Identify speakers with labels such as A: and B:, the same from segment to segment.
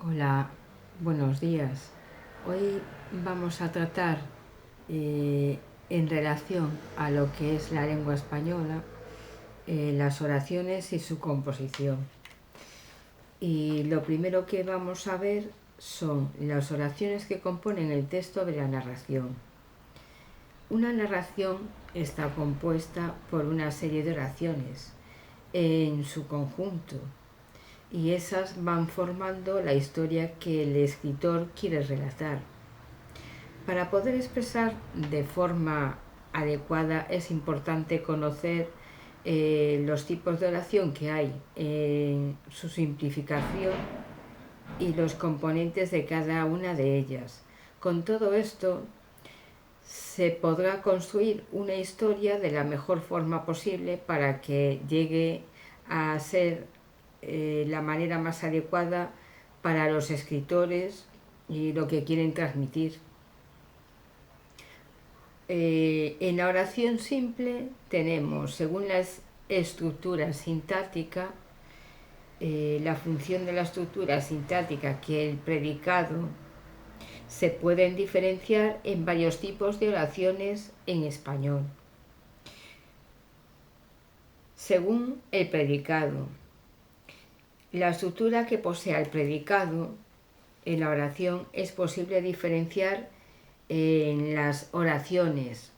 A: Hola, buenos días. Hoy vamos a tratar en relación a lo que es la lengua española, las oraciones y su composición. Y lo primero que vamos a ver son las oraciones que componen el texto de la narración. Una narración está compuesta por una serie de oraciones en su conjunto, y esas van formando la historia que el escritor quiere relatar. Para poder expresar de forma adecuada es importante conocer los tipos de oración que hay, su simplificación y los componentes de cada una de ellas. Con todo esto se podrá construir una historia de la mejor forma posible para que llegue a ser la manera más adecuada para los escritores y lo que quieren transmitir. En la oración simple tenemos, según la estructura sintáctica, la función de la estructura sintáctica, que el predicado, se pueden diferenciar en varios tipos de oraciones en español. Según el predicado, la estructura que posea el predicado en la oración es posible diferenciar en las oraciones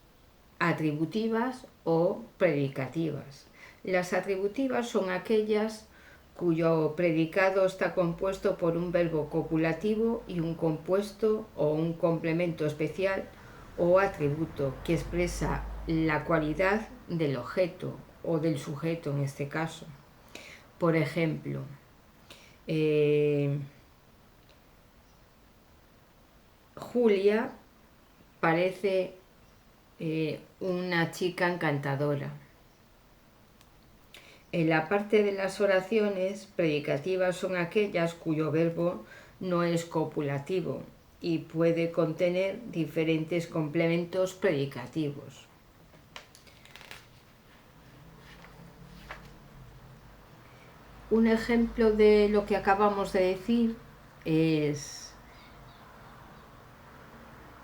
A: atributivas o predicativas. Las atributivas son aquellas cuyo predicado está compuesto por un verbo copulativo y un compuesto o un complemento especial o atributo que expresa la cualidad del objeto o del sujeto en este caso. Por ejemplo, Julia parece una chica encantadora. En la parte de las oraciones predicativas son aquellas cuyo verbo no es copulativo y puede contener diferentes complementos predicativos. Un ejemplo de lo que acabamos de decir es: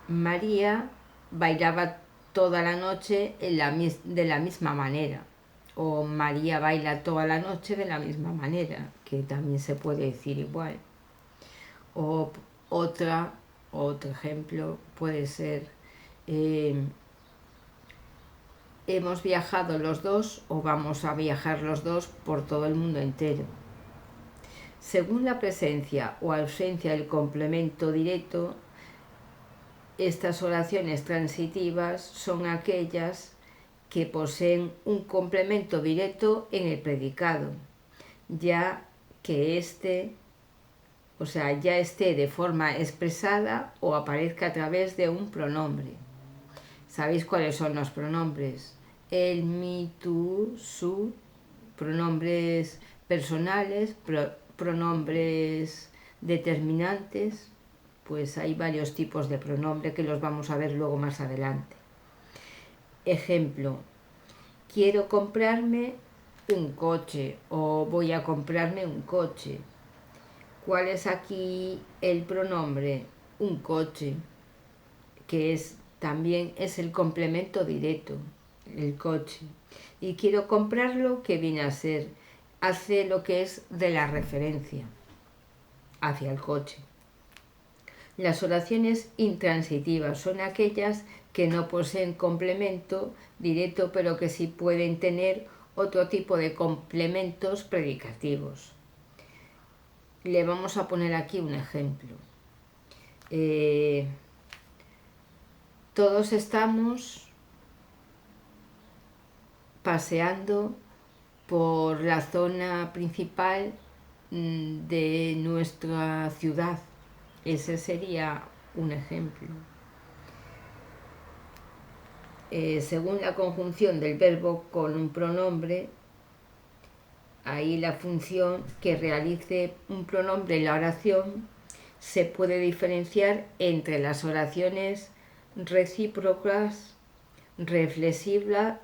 A: María bailaba toda la noche de la misma manera, o María baila toda la noche de la misma manera, que también se puede decir igual. O otro ejemplo puede ser: hemos viajado los dos o vamos a viajar los dos por todo el mundo entero. Según la presencia o ausencia del complemento directo, estas oraciones transitivas son aquellas que poseen un complemento directo en el predicado, ya que ya esté de forma expresada o aparezca a través de un pronombre. ¿Sabéis cuáles son los pronombres? El, mi, tú, su, pronombres personales, pronombres determinantes. Pues hay varios tipos de pronombre que los vamos a ver luego más adelante. Ejemplo: quiero comprarme un coche o voy a comprarme un coche. ¿Cuál es aquí el pronombre? Un coche, que también es el complemento directo, el coche. Y quiero comprarlo, que viene a ser, hace lo que es de la referencia hacia el coche. Las oraciones intransitivas son aquellas que no poseen complemento directo, pero que sí pueden tener otro tipo de complementos predicativos. Le vamos a poner aquí un ejemplo. Todos estamos paseando por la zona principal de nuestra ciudad. Ese sería un ejemplo. Según la conjunción del verbo con un pronombre, ahí la función que realice un pronombre en la oración se puede diferenciar entre las oraciones recíprocas, reflexivas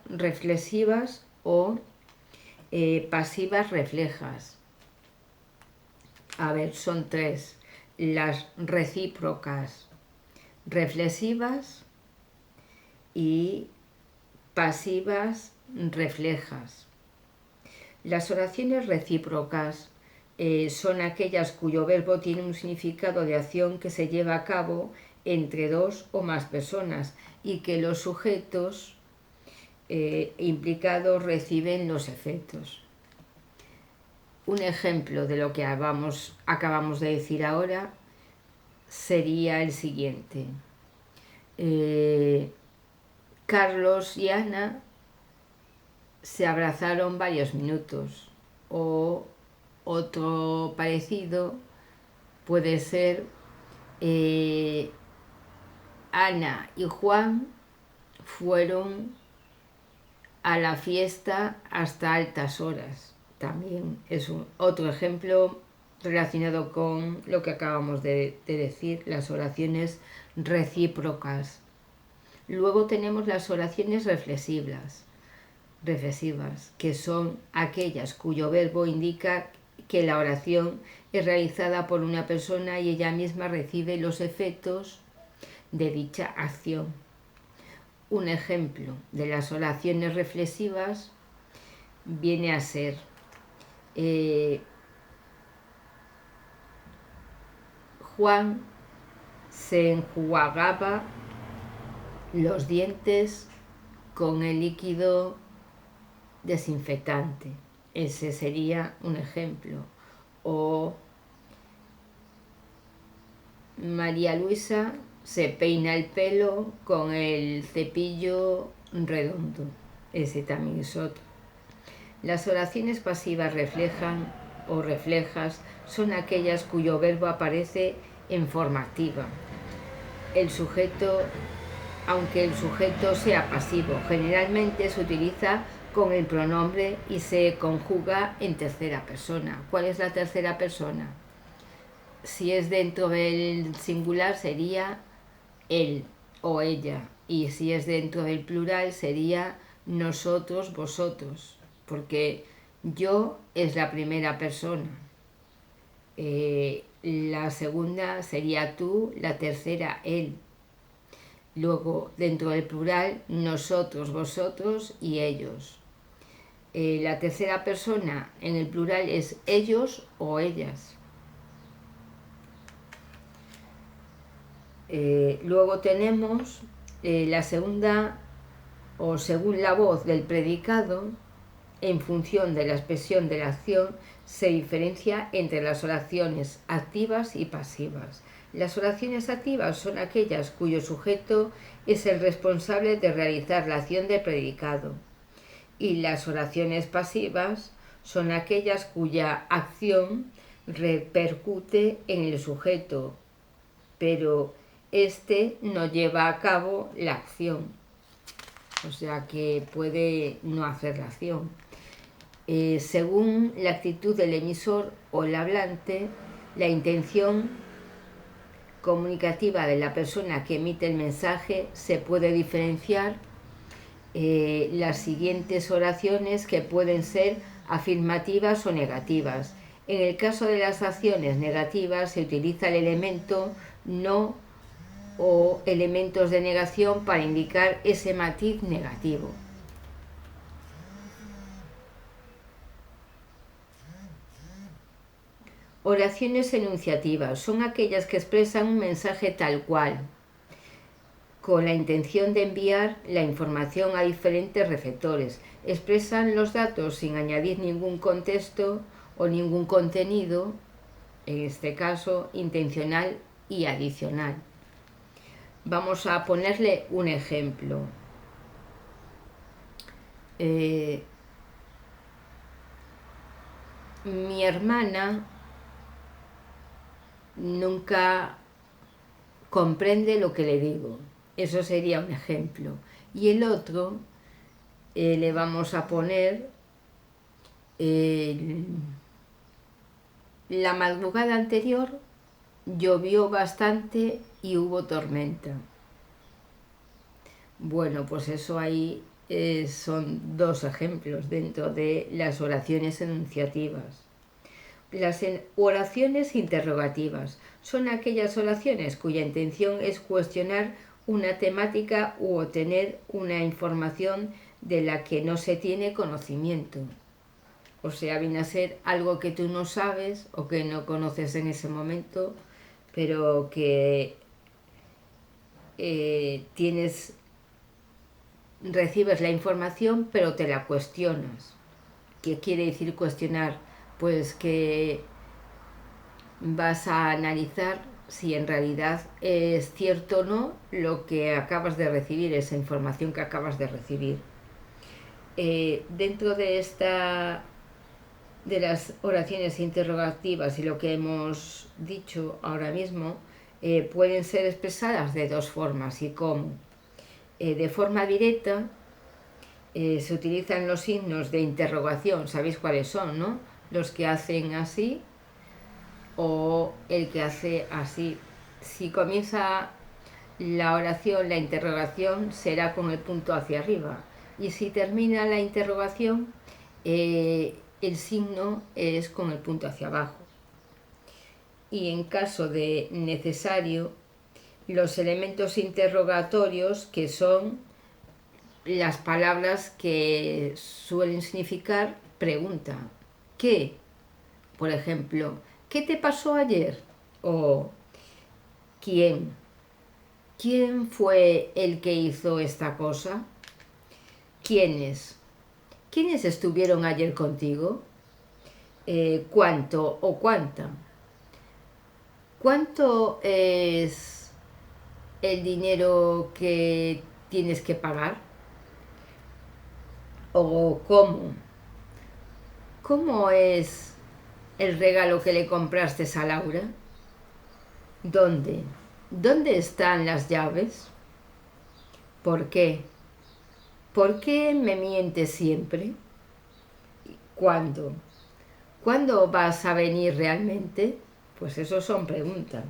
A: o pasivas reflejas. A ver, son tres. las recíprocas reflexivas y pasivas reflejas. Las oraciones recíprocas son aquellas cuyo verbo tiene un significado de acción que se lleva a cabo entre dos o más personas y que los sujetos implicados reciben los efectos. Un ejemplo de lo que acabamos de decir ahora sería el siguiente. Carlos y Ana se abrazaron varios minutos, o otro parecido puede ser Ana y Juan fueron a la fiesta hasta altas horas. También es otro ejemplo relacionado con lo que acabamos de decir, las oraciones recíprocas. Luego tenemos las oraciones reflexivas, que son aquellas cuyo verbo indica que la oración es realizada por una persona y ella misma recibe los efectos de dicha acción. Un ejemplo de las oraciones reflexivas viene a ser Juan se enjuagaba los dientes con el líquido desinfectante. Ese sería un ejemplo. O María Luisa se peina el pelo con el cepillo redondo. Ese también es otro. Las oraciones pasivas reflejan o reflejas son aquellas cuyo verbo aparece en forma activa. Aunque el sujeto sea pasivo, generalmente se utiliza con el pronombre y se conjuga en tercera persona. ¿Cuál es la tercera persona? Si es dentro del singular sería él o ella, y si es dentro del plural sería nosotros, vosotros, porque yo es la primera persona, la segunda sería tú, la tercera él. Luego, dentro del plural, nosotros, vosotros y ellos. La tercera persona en el plural es ellos o ellas. Luego tenemos la segunda, o según la voz del predicado, en función de la expresión de la acción, se diferencia entre las oraciones activas y pasivas. Las oraciones activas son aquellas cuyo sujeto es el responsable de realizar la acción del predicado, y las oraciones pasivas son aquellas cuya acción repercute en el sujeto, pero éste no lleva a cabo la acción, o sea que puede no hacer la acción. Según la actitud del emisor o el hablante, la intención comunicativa de la persona que emite el mensaje, se puede diferenciar las siguientes oraciones, que pueden ser afirmativas o negativas. En el caso de las acciones negativas se utiliza el elemento no o elementos de negación para indicar ese matiz negativo. Oraciones enunciativas son aquellas que expresan un mensaje tal cual, con la intención de enviar la información a diferentes receptores. Expresan los datos sin añadir ningún contexto o ningún contenido, en este caso intencional y adicional. Vamos a ponerle un ejemplo. Mi hermana nunca comprende lo que le digo. Eso sería un ejemplo. Y el otro le vamos a poner la madrugada anterior llovió bastante y hubo tormenta. Bueno, pues eso ahí son dos ejemplos dentro de las oraciones enunciativas. Las oraciones interrogativas son aquellas oraciones cuya intención es cuestionar una temática u obtener una información de la que no se tiene conocimiento. O sea, viene a ser algo que tú no sabes o que no conoces en ese momento, pero que recibes la información, pero te la cuestionas. ¿Qué quiere decir cuestionar? Pues que vas a analizar si en realidad es cierto o no lo que acabas de recibir, esa información que acabas de recibir. Dentro de las oraciones interrogativas y lo que hemos dicho ahora mismo, pueden ser expresadas de dos formas. ¿Y cómo? De forma directa, se utilizan los signos de interrogación, sabéis cuáles son, ¿no? Los que hacen así o el que hace así. Si comienza la oración, la interrogación será con el punto hacia arriba, y si termina la interrogación, el signo es con el punto hacia abajo. Y en caso de necesario, los elementos interrogatorios, que son las palabras que suelen significar pregunta. ¿Qué? Por ejemplo, ¿qué te pasó ayer? O ¿quién? ¿Quién fue el que hizo esta cosa? ¿Quiénes? ¿Quiénes estuvieron ayer contigo? ¿Cuánto o cuánta? ¿Cuánto es el dinero que tienes que pagar? ¿O cómo? ¿Cómo es el regalo que le compraste a Laura? ¿Dónde? ¿Dónde están las llaves? ¿Por qué? ¿Por qué me mientes siempre? ¿Cuándo? ¿Cuándo vas a venir realmente? Pues eso son preguntas.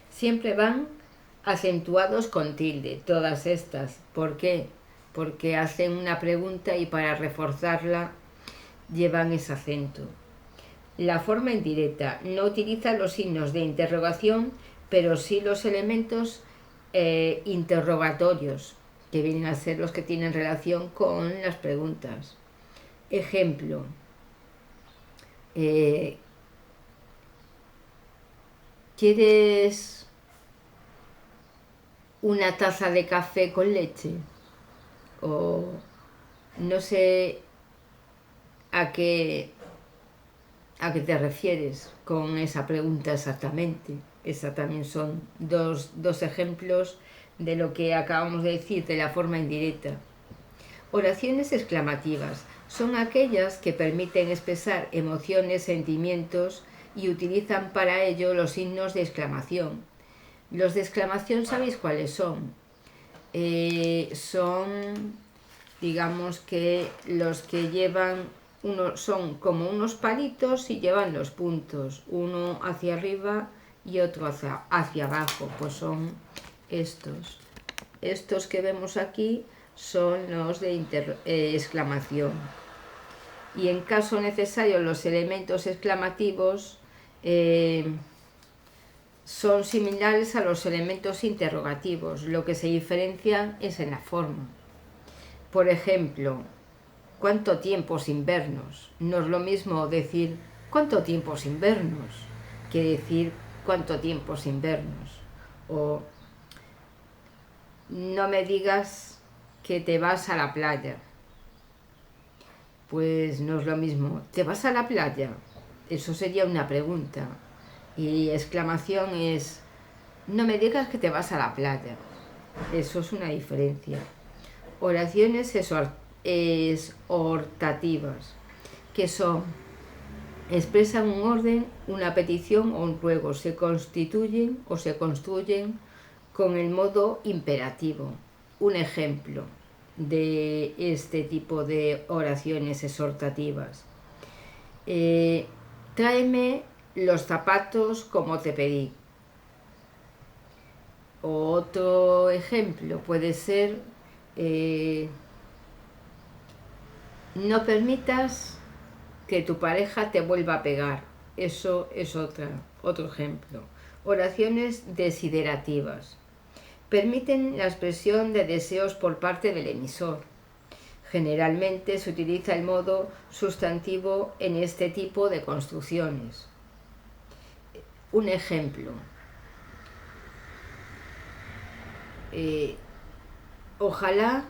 A: Siempre van acentuados con tilde, todas estas. ¿Por qué? Porque hacen una pregunta y para reforzarla llevan ese acento. La forma indirecta no utiliza los signos de interrogación, pero sí los elementos interrogatorios, que vienen a ser los que tienen relación con las preguntas. Ejemplo, ¿quieres una taza de café con leche? O no sé a qué te refieres con esa pregunta exactamente. Esa también son dos ejemplos de lo que acabamos de decir de la forma indirecta. Oraciones exclamativas son aquellas que permiten expresar emociones, sentimientos y utilizan para ello los signos de exclamación. Los de exclamación, ¿sabéis cuáles son? Son, digamos que los que llevan son como unos palitos y llevan los puntos, uno hacia arriba y otro hacia abajo, pues son estos. Estos que vemos aquí son los de exclamación. Y en caso necesario, los elementos exclamativos son similares a los elementos interrogativos, lo que se diferencian es en la forma. Por ejemplo, ¿cuánto tiempo sin vernos? No es lo mismo decir ¿cuánto tiempo sin vernos? Que decir ¿cuánto tiempo sin vernos? O no me digas que te vas a la playa. Pues no es lo mismo. ¿Te vas a la playa? Eso sería una pregunta. Y exclamación es no me digas que te vas a la playa. Eso es una diferencia. Oraciones exhortativas, que son expresan un orden, una petición o un ruego, se constituyen o se construyen con el modo imperativo. Un ejemplo de este tipo de oraciones exhortativas: tráeme los zapatos como te pedí. Otro ejemplo puede ser no permitas que tu pareja te vuelva a pegar. Eso es otro ejemplo. Oraciones desiderativas. Permiten la expresión de deseos por parte del emisor. Generalmente se utiliza el modo sustantivo en este tipo de construcciones. Un ejemplo. Ojalá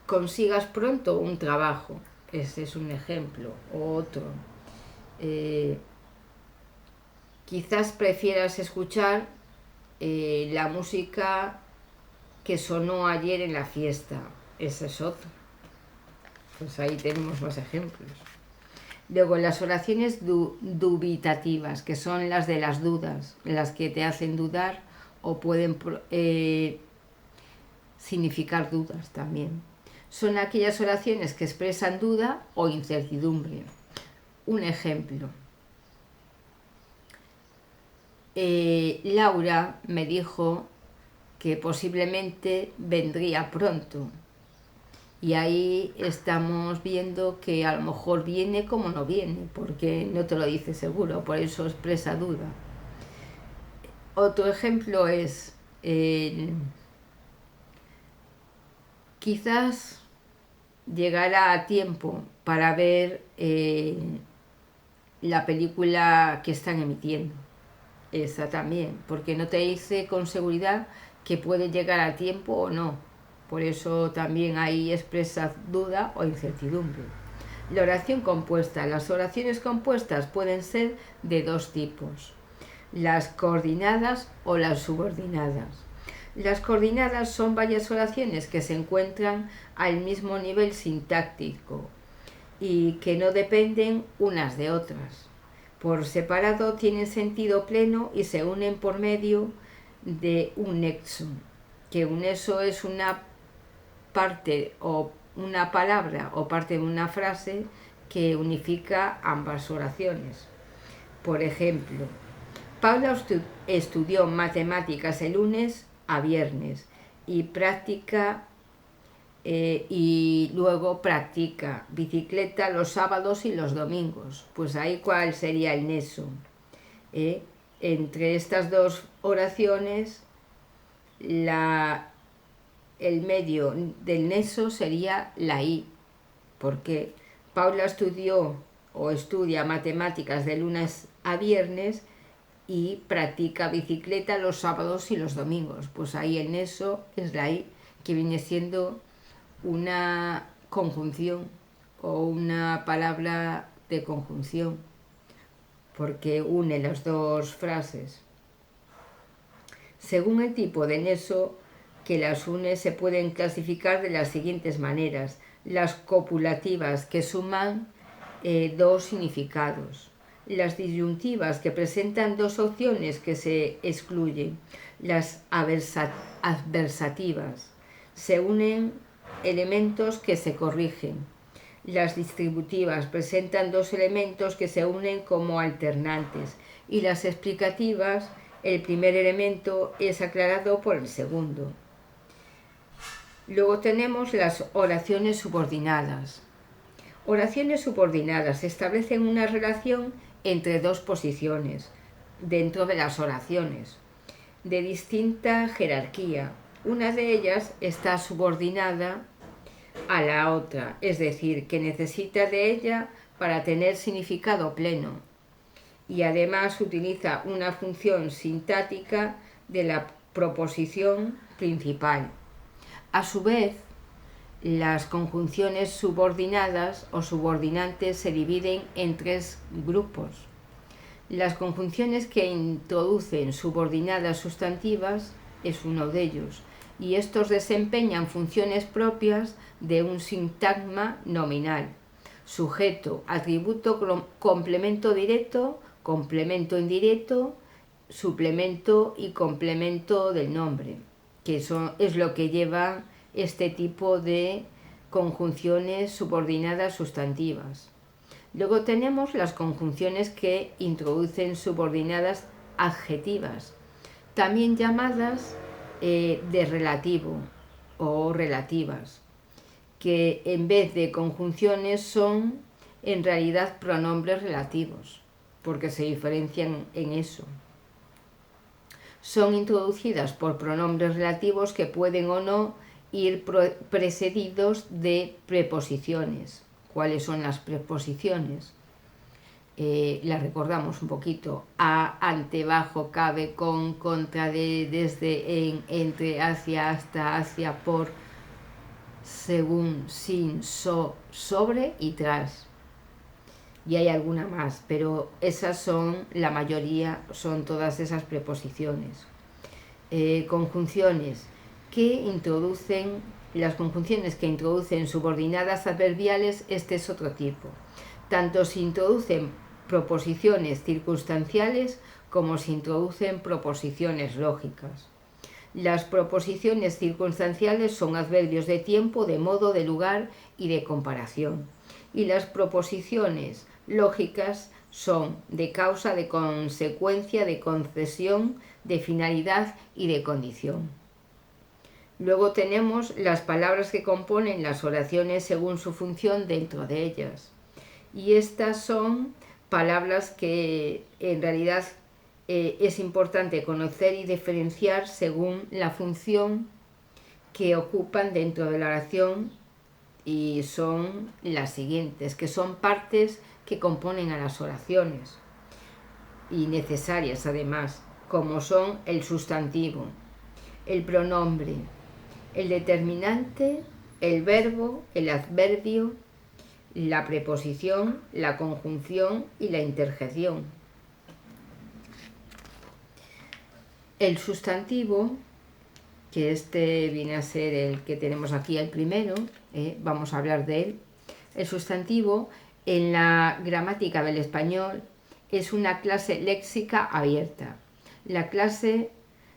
A: consigas pronto un trabajo. Este es un ejemplo. O otro. Quizás prefieras escuchar la música que sonó ayer en la fiesta. Ese es otro. Pues ahí tenemos más ejemplos. Luego, las oraciones dubitativas, que son las de las dudas, las que te hacen dudar o pueden significar dudas también. Son aquellas oraciones que expresan duda o incertidumbre. Un ejemplo. Laura me dijo que posiblemente vendría pronto. Y ahí estamos viendo que a lo mejor viene como no viene, porque no te lo dice seguro, por eso expresa duda. Otro ejemplo es, quizás llegará a tiempo para ver la película que están emitiendo. Esa también, porque no te dice con seguridad que puede llegar a tiempo o no. Por eso también ahí expresa duda o incertidumbre. La oración compuesta. Las oraciones compuestas pueden ser de dos tipos: las coordinadas o las subordinadas. Las coordinadas son varias oraciones que se encuentran al mismo nivel sintáctico y que no dependen unas de otras. Por separado tienen sentido pleno y se unen por medio de un nexo, que un nexo es una parte o una palabra o parte de una frase que unifica ambas oraciones. Por ejemplo, Paula estudió matemáticas de lunes a viernes y luego practica bicicleta los sábados y los domingos. Pues ahí, ¿cuál sería el nexo? Entre estas dos oraciones, el medio del nexo sería la I, porque Paula estudió o estudia matemáticas de lunes a viernes y practica bicicleta los sábados y los domingos. Pues ahí el nexo es la I, que viene siendo una conjunción o una palabra de conjunción, porque une las dos frases. Según el tipo de nexo que las une, se pueden clasificar de las siguientes maneras: las copulativas, que suman dos significados; las disyuntivas, que presentan dos opciones que se excluyen; las adversativas, se unen elementos que se corrigen; las distributivas, presentan dos elementos que se unen como alternantes; y las explicativas, el primer elemento es aclarado por el segundo. Luego tenemos las oraciones subordinadas. Oraciones subordinadas establecen una relación entre dos posiciones dentro de las oraciones, de distinta jerarquía. Una de ellas está subordinada a la otra, es decir, que necesita de ella para tener significado pleno, y además utiliza una función sintáctica de la proposición principal. A su vez, las conjunciones subordinadas o subordinantes se dividen en tres grupos. Las conjunciones que introducen subordinadas sustantivas es uno de ellos, y estos desempeñan funciones propias de un sintagma nominal: sujeto, atributo, complemento directo, complemento indirecto, suplemento y complemento del nombre, que es lo que lleva este tipo de conjunciones subordinadas sustantivas. Luego tenemos las conjunciones que introducen subordinadas adjetivas, también llamadas de relativo o relativas, que en vez de conjunciones son en realidad pronombres relativos, porque se diferencian en eso. Son introducidas por pronombres relativos que pueden o no ir precedidos de preposiciones. ¿Cuáles son las preposiciones? Las recordamos un poquito: a, ante, bajo, cabe, con, contra, de, desde, en, entre, hacia, hasta, hacia, por, según, sin, sobre y tras. Y hay alguna más, pero esas son, la mayoría, son todas esas preposiciones. Conjunciones que introducen, las conjunciones que introducen subordinadas adverbiales, este es otro tipo. Tanto se introducen proposiciones circunstanciales como se introducen proposiciones lógicas. Las proposiciones circunstanciales son adverbios de tiempo, de modo, de lugar y de comparación. Y las proposiciones lógicas son de causa, de consecuencia, de concesión, de finalidad y de condición. Luego tenemos las palabras que componen las oraciones según su función dentro de ellas. Y estas son palabras que en realidad es importante conocer y diferenciar según la función que ocupan dentro de la oración, y son las siguientes, que son partes que componen a las oraciones y necesarias además, como son el sustantivo, el pronombre, el determinante, el verbo, el adverbio, la preposición, la conjunción y la interjección. El sustantivo, que este viene a ser el que tenemos aquí, el primero, vamos a hablar de él. El sustantivo, en la gramática del español, es una clase léxica abierta. La clase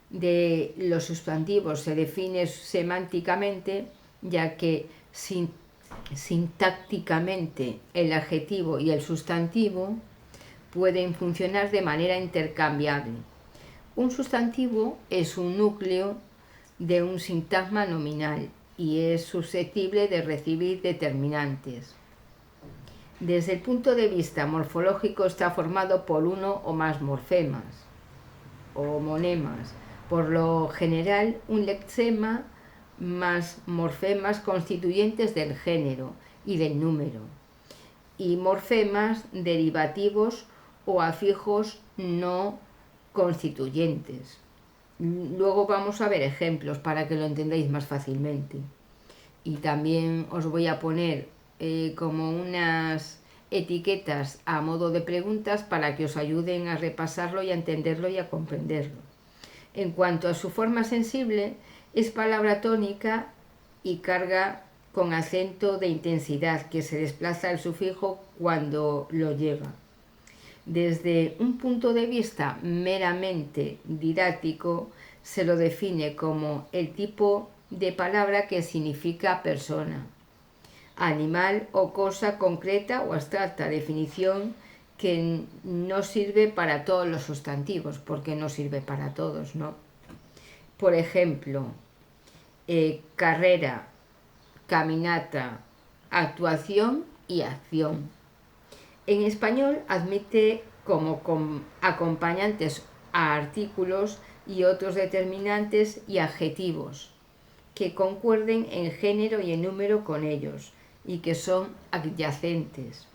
A: de los sustantivos se define semánticamente, ya que sintácticamente el adjetivo y el sustantivo pueden funcionar de manera intercambiable. Un sustantivo es un núcleo de un sintagma nominal y es susceptible de recibir determinantes. Desde el punto de vista morfológico está formado por uno o más morfemas o monemas. Por lo general, un lexema más morfemas constituyentes del género y del número, y morfemas derivativos o afijos no constituyentes. Luego vamos a ver ejemplos para que lo entendáis más fácilmente. Y también os voy a poner como unas etiquetas a modo de preguntas para que os ayuden a repasarlo y a entenderlo y a comprenderlo. En cuanto a su forma sensible, es palabra tónica y carga con acento de intensidad que se desplaza al sufijo cuando lo lleva. Desde un punto de vista meramente didáctico, se lo define como el tipo de palabra que significa persona, animal o cosa concreta o abstracta, definición que no sirve para todos los sustantivos, porque no sirve para todos, ¿no? Por ejemplo, carrera, caminata, actuación y acción. En español admite como acompañantes a artículos y otros determinantes y adjetivos que concuerden en género y en número con ellos y que son adyacentes,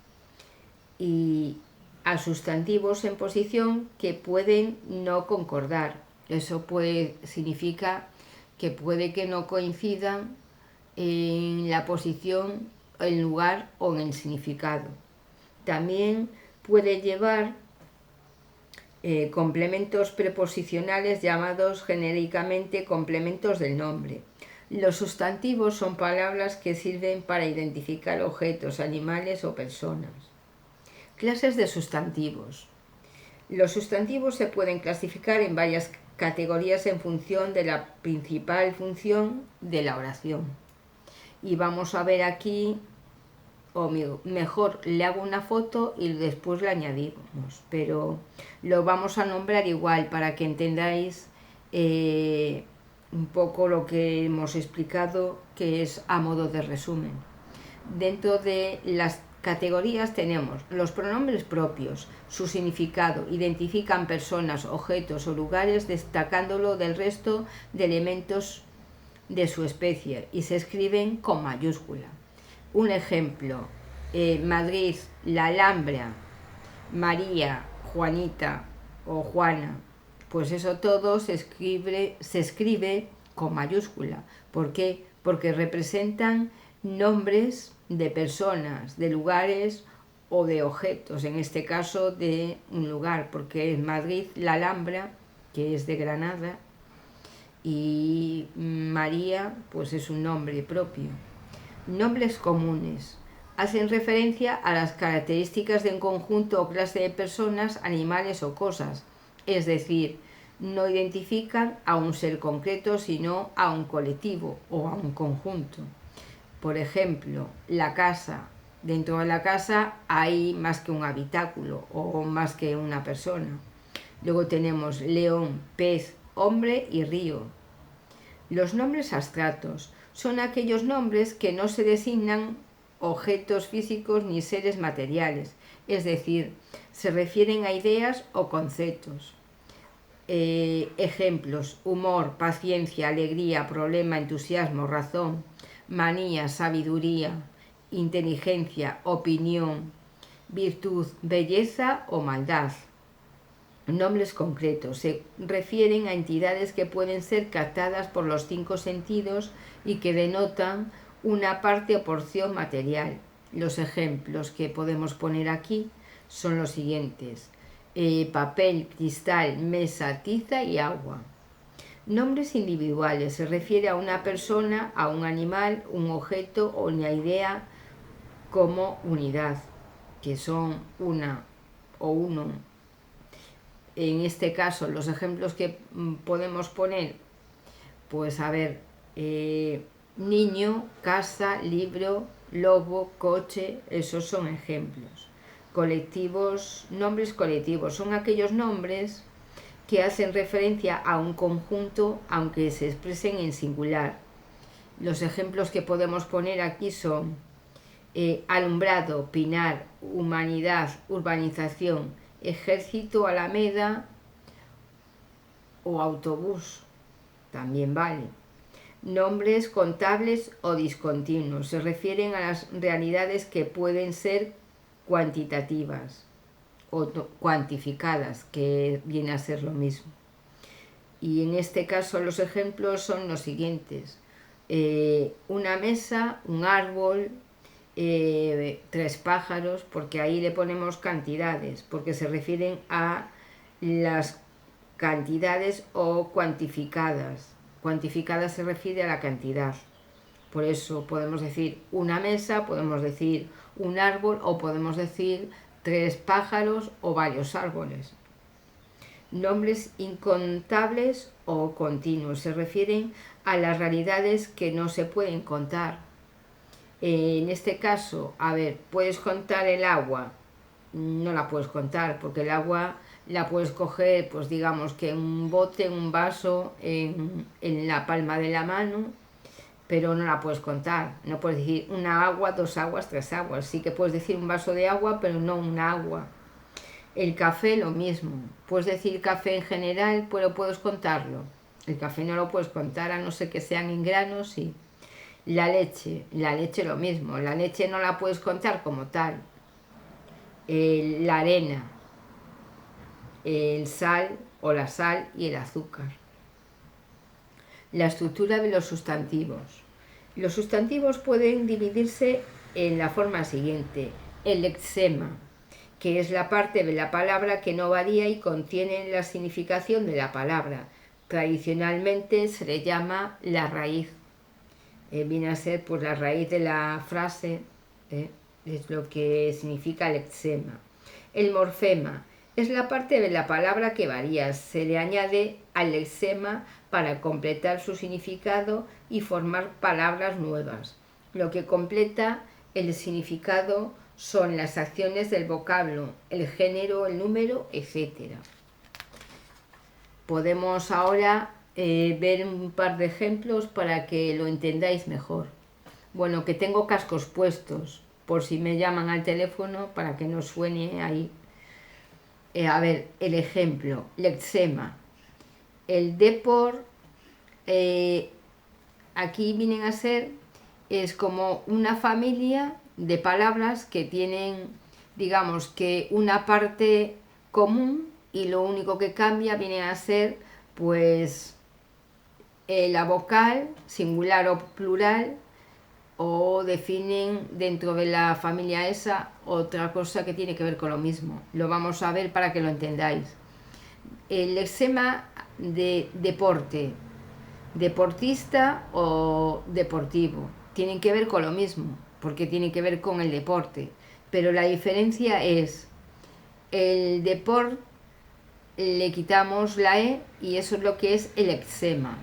A: y a sustantivos en posición que pueden no concordar. Eso significa que puede que no coincidan en la posición, el lugar o en el significado. También puede llevar complementos preposicionales llamados genéricamente complementos del nombre. Los sustantivos son palabras que sirven para identificar objetos, animales o personas. Clases de sustantivos. Los sustantivos se pueden clasificar en varias categorías en función de la principal función de la oración. Y vamos a ver aquí, o mejor, le hago una foto y después la añadimos, pero lo vamos a nombrar igual para que entendáis un poco lo que hemos explicado, que es a modo de resumen. Dentro de las categorías tenemos los pronombres propios. Su significado: identifican personas, objetos o lugares destacándolo del resto de elementos de su especie y se escriben con mayúscula. Un ejemplo: Madrid, la Alhambra, María, Juanita o Juana. Pues eso todo se escribe con mayúscula. ¿Por qué? Porque representan nombres de personas, de lugares o de objetos, en este caso de un lugar, porque es Madrid, la Alhambra, que es de Granada, y María, pues es un nombre propio. Nombres comunes hacen referencia a las características de un conjunto o clase de personas, animales o cosas, es decir, no identifican a un ser concreto, sino a un colectivo o a un conjunto. Por ejemplo, la casa. Dentro de la casa hay más que un habitáculo o más que una persona. Luego tenemos león, pez, hombre y río. Los nombres abstractos son aquellos nombres que no se designan objetos físicos ni seres materiales, es decir, se refieren a ideas o conceptos. Ejemplos: humor, paciencia, alegría, problema, entusiasmo, razón, manía, sabiduría, inteligencia, opinión, virtud, belleza o maldad. Nombres concretos se refieren a entidades que pueden ser captadas por los 5 sentidos y que denotan una parte o porción material. Los ejemplos que podemos poner aquí son los siguientes: papel, cristal, mesa, tiza y agua. Nombres individuales se refiere a una persona, a un animal, un objeto o una idea como unidad, que son una o uno. En este caso, los ejemplos que podemos poner, pues a ver, niño, casa, libro, lobo, coche, esos son ejemplos. Colectivos, nombres colectivos, son aquellos nombres que hacen referencia a un conjunto aunque se expresen en singular. Los ejemplos que podemos poner aquí son alumbrado, pinar, humanidad, urbanización, ejército, alameda o autobús, también vale. Nombres contables o discontinuos se refieren a las realidades que pueden ser cuantitativas o cuantificadas, que viene a ser lo mismo. Y en este caso los ejemplos son los siguientes: una mesa, un árbol, 3 pájaros, porque ahí le ponemos cantidades, porque se refieren a las cantidades o cuantificadas. Cuantificada se refiere a la cantidad. Por eso podemos decir una mesa, podemos decir un árbol o podemos decir 3 pájaros o varios árboles. Nombres incontables o continuos se refieren a las realidades que no se pueden contar. En este caso, a ver, ¿puedes contar el agua? No la puedes contar, porque el agua la puedes coger, pues digamos que en un bote, en un vaso, en la palma de la mano, pero no la puedes contar. No puedes decir una agua, 2 aguas, 3 aguas. Sí que puedes decir un vaso de agua, pero no un agua. El café, lo mismo. Puedes decir café en general, pero puedes contarlo. El café no lo puedes contar, a no ser que sean en granos, sí. La leche lo mismo. La leche no la puedes contar como tal. La arena, el sal o la sal y el azúcar. La estructura de los sustantivos. Los sustantivos pueden dividirse en la forma siguiente: el lexema, que es la parte de la palabra que no varía y contiene la significación de la palabra. Tradicionalmente se le llama la raíz. Viene a ser pues la raíz de la frase, es lo que significa lexema. El morfema es la parte de la palabra que varía, se le añade al lexema para completar su significado y formar palabras nuevas. Lo que completa el significado son las acciones del vocablo, el género, el número, etc. Podemos ahora ver un par de ejemplos para que lo entendáis mejor. Bueno, que tengo cascos puestos, por si me llaman al teléfono para que no suene ahí. A ver, el ejemplo, lexema. El depor, aquí vienen a ser, es como una familia de palabras que tienen, digamos que una parte común, y lo único que cambia viene a ser pues la vocal, singular o plural, o definen dentro de la familia esa otra cosa que tiene que ver con lo mismo. Lo vamos a ver para que lo entendáis. El lexema de deporte, deportista o deportivo, tienen que ver con lo mismo, porque tienen que ver con el deporte, pero la diferencia es el deporte, le quitamos la E y eso es lo que es el lexema.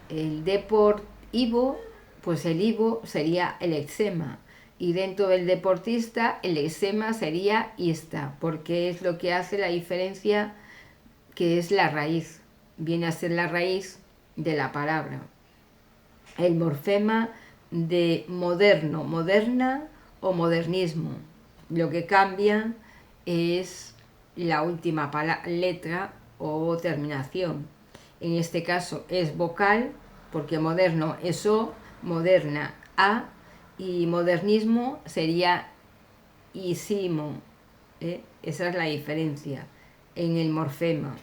A: El deportivo, pues el ivo sería el lexema, y dentro del deportista el lexema sería ista, porque es lo que hace la diferencia, que es la raíz, viene a ser la raíz de la palabra. El morfema de moderno, moderna o modernismo, lo que cambia es la última letra o terminación. En este caso es vocal, porque moderno es O, moderna A, y modernismo sería isimo. Esa es la diferencia en el morfema.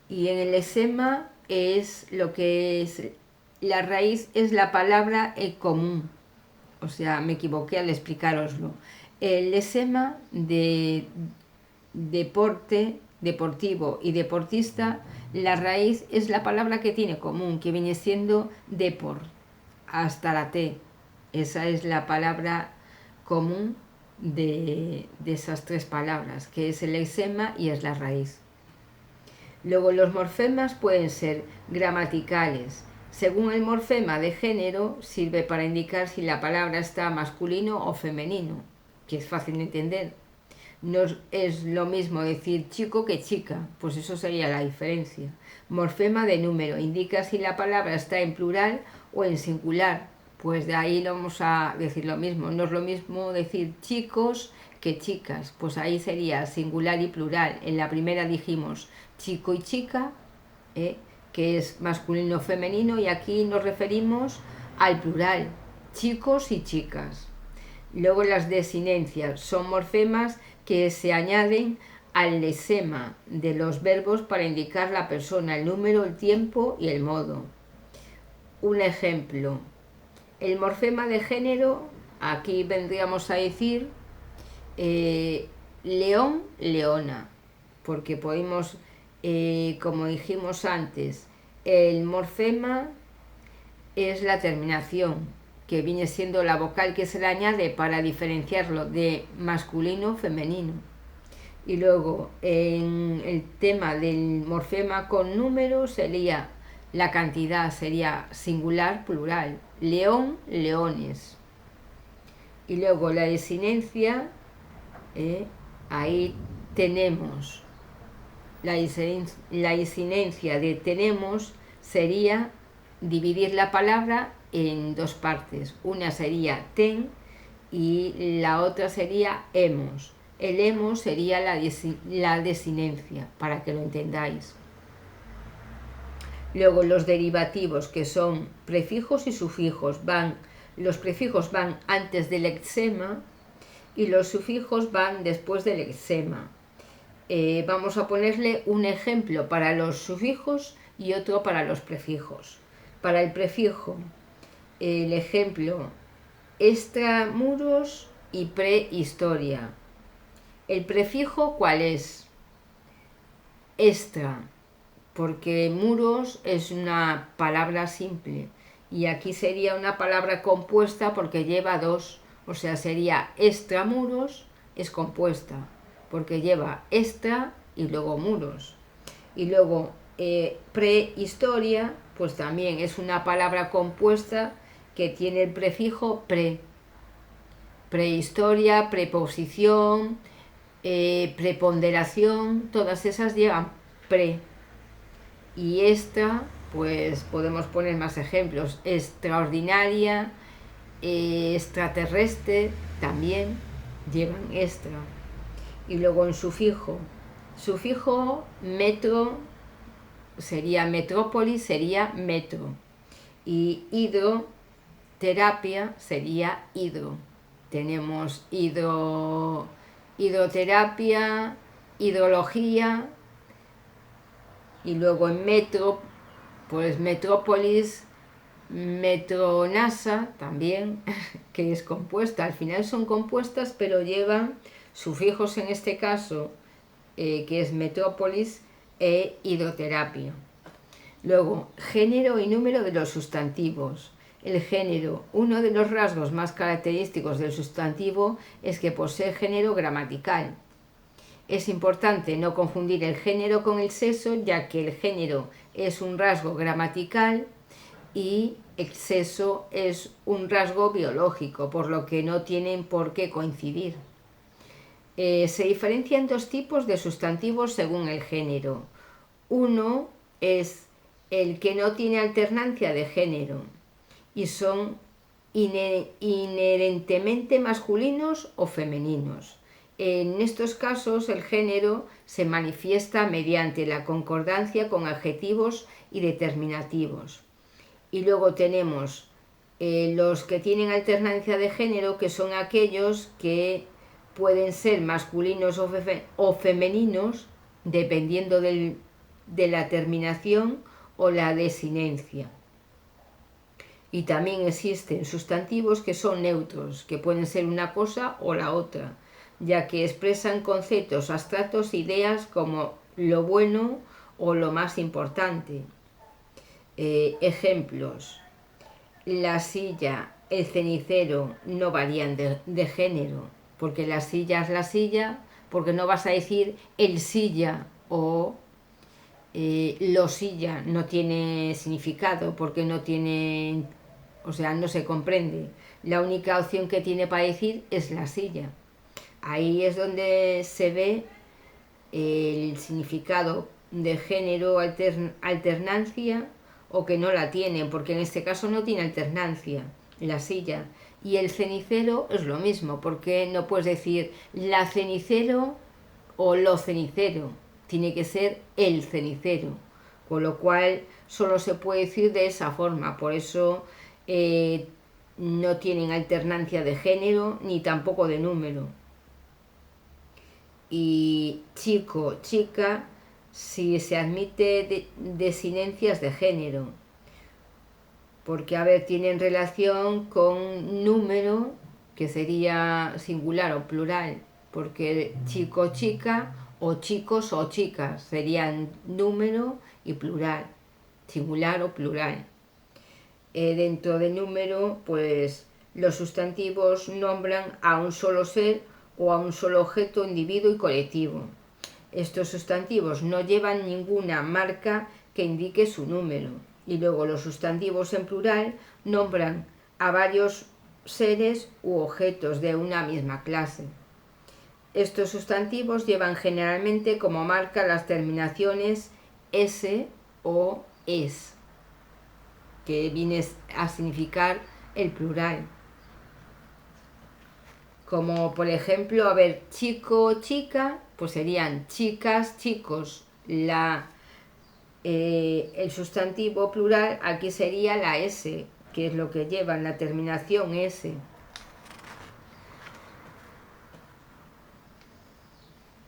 A: Y en el lexema es lo que es, la raíz es la palabra común. O sea, me equivoqué al explicároslo. El lexema de deporte, deportivo y deportista, la raíz es la palabra que tiene común, que viene siendo depor, hasta la T. Esa es la palabra común de esas tres palabras, que es el lexema y es la raíz. Luego los morfemas pueden ser gramaticales. Según el morfema de género, sirve para indicar si la palabra está masculino o femenino, que es fácil de entender. No es lo mismo decir chico que chica, pues eso sería la diferencia. Morfema de número, indica si la palabra está en plural o en singular, pues de ahí vamos a decir lo mismo. No es lo mismo decir chicos que chicas, pues ahí sería singular y plural. En la primera dijimos chico y chica, que es masculino o femenino, y aquí nos referimos al plural, chicos y chicas. Luego las desinencias son morfemas que se añaden al lexema de los verbos para indicar la persona, el número, el tiempo y el modo. Un ejemplo, el morfema de género, aquí vendríamos a decir león, leona, porque podemos, como dijimos antes, el morfema es la terminación, que viene siendo la vocal que se le añade para diferenciarlo de masculino o femenino. Y luego en el tema del morfema con número sería la cantidad, sería singular, plural, león, leones. Y luego la desinencia, ahí tenemos la desinencia de tenemos, sería dividir la palabra en dos partes. Una sería ten y la otra sería hemos. El hemos sería la desinencia, para que lo entendáis. Luego los derivativos, que son prefijos y sufijos, los prefijos van antes del lexema y los sufijos van después del lexema. Vamos a ponerle un ejemplo para los sufijos y otro para los prefijos. Para el prefijo, el ejemplo, extramuros y prehistoria. ¿El prefijo cuál es? Extra, porque muros es una palabra simple y aquí sería una palabra compuesta porque lleva dos, o sea, sería extramuros, es compuesta porque lleva extra y luego muros. Y luego prehistoria, pues también es una palabra compuesta que tiene el prefijo pre. Prehistoria, preposición, preponderación, todas esas llevan pre. Y extra, pues podemos poner más ejemplos, extraordinaria, extraterrestre también llevan extra. Y luego en sufijo metro sería metrópolis, sería metro. Y hidroterapia sería hidro. Tenemos hidroterapia, hidrología, y luego en metro, pues metrópolis, metronasa también, que es compuesta. Al final son compuestas, pero llevan sufijos en este caso, que es metrópolis e hidroterapia. Luego, género y número de los sustantivos. El género, uno de los rasgos más característicos del sustantivo es que posee género gramatical. Es importante no confundir el género con el sexo, ya que el género es un rasgo gramatical y el sexo es un rasgo biológico, por lo que no tienen por qué coincidir. Se diferencian dos tipos de sustantivos según el género. Uno es el que no tiene alternancia de género y son inherentemente masculinos o femeninos. En estos casos el género se manifiesta mediante la concordancia con adjetivos y determinativos. Y luego tenemos los que tienen alternancia de género, que son aquellos que pueden ser masculinos o femeninos dependiendo de la terminación o la desinencia. Y también existen sustantivos que son neutros, que pueden ser una cosa o la otra, ya que expresan conceptos abstractos, ideas como lo bueno o lo más importante. Ejemplos: la silla, el cenicero no varían de género, porque la silla es la silla, porque no vas a decir el silla o lo silla, no tiene significado, porque no tiene, o sea, no se comprende. La única opción que tiene para decir es la silla. Ahí es donde se ve el significado de género, alternancia, o que no la tienen, porque en este caso no tiene alternancia la silla. Y el cenicero es lo mismo, porque no puedes decir la cenicero o lo cenicero, tiene que ser el cenicero, con lo cual solo se puede decir de esa forma. Por eso no tienen alternancia de género ni tampoco de número. Y chico, chica, si se admite desinencias de género, porque, a ver, tienen relación con número, que sería singular o plural, porque chico, chica, o chicos o chicas serían número y plural, singular o plural. Dentro de número, pues los sustantivos nombran a un solo ser o a un solo objeto, individuo y colectivo. Estos sustantivos no llevan ninguna marca que indique su número. Y luego los sustantivos en plural nombran a varios seres u objetos de una misma clase. Estos sustantivos llevan generalmente como marca las terminaciones s o es, que viene a significar el plural. Como por ejemplo, a ver, chico, chica, pues serían chicas, chicos. El sustantivo plural aquí sería la S, que es lo que lleva en la terminación S.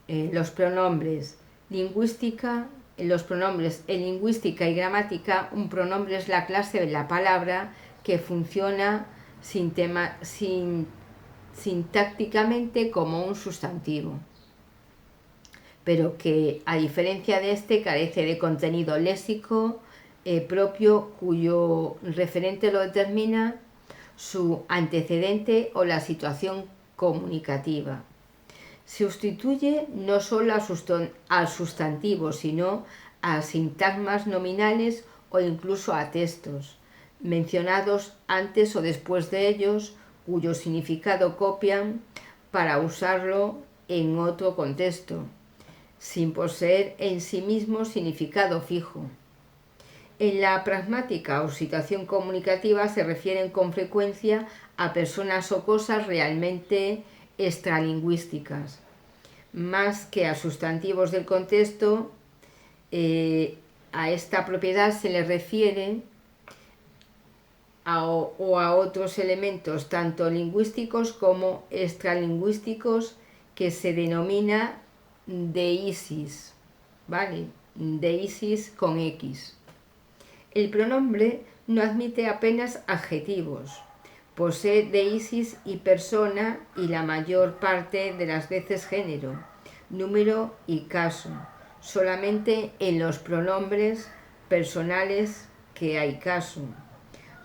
A: Los pronombres lingüística. Los pronombres en lingüística y gramática, un pronombre es la clase de la palabra que funciona sintácticamente como un sustantivo, pero que, a diferencia de este, carece de contenido léxico propio, cuyo referente lo determina su antecedente o la situación comunicativa. Sustituye no solo al sustantivo, sino a sintagmas nominales o incluso a textos mencionados antes o después de ellos, cuyo significado copian para usarlo en otro contexto, sin poseer en sí mismo significado fijo. En la pragmática o situación comunicativa se refieren con frecuencia a personas o cosas realmente extralingüísticas, más que a sustantivos del contexto. A esta propiedad se le refiere o a otros elementos tanto lingüísticos como extralingüísticos que se denomina deisis, ¿vale? Deisis con X. El pronombre no admite apenas adjetivos, posee deisis y persona y la mayor parte de las veces género, número y caso, solamente en los pronombres personales que hay caso.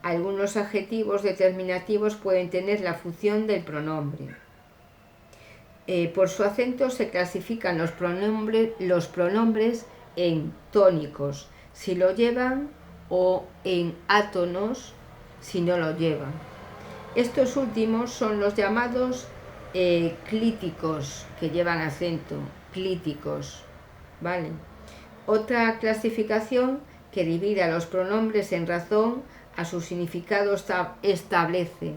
A: Algunos adjetivos determinativos pueden tener la función del pronombre. Por su acento se clasifican los pronombres en tónicos, si lo llevan, o en átonos, si no lo llevan. Estos últimos son los llamados clíticos, que llevan acento, clíticos, ¿vale? Otra clasificación que divide a los pronombres en razón a su significado establece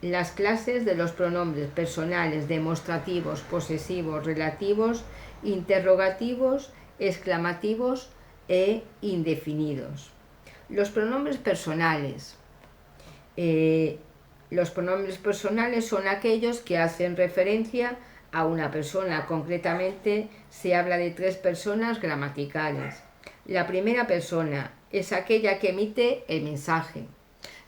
A: las clases de los pronombres personales, demostrativos, posesivos, relativos, interrogativos, exclamativos e indefinidos. Los pronombres personales. Los pronombres personales son aquellos que hacen referencia a una persona. Concretamente, se habla de 3 personas gramaticales. La primera persona es aquella que emite el mensaje.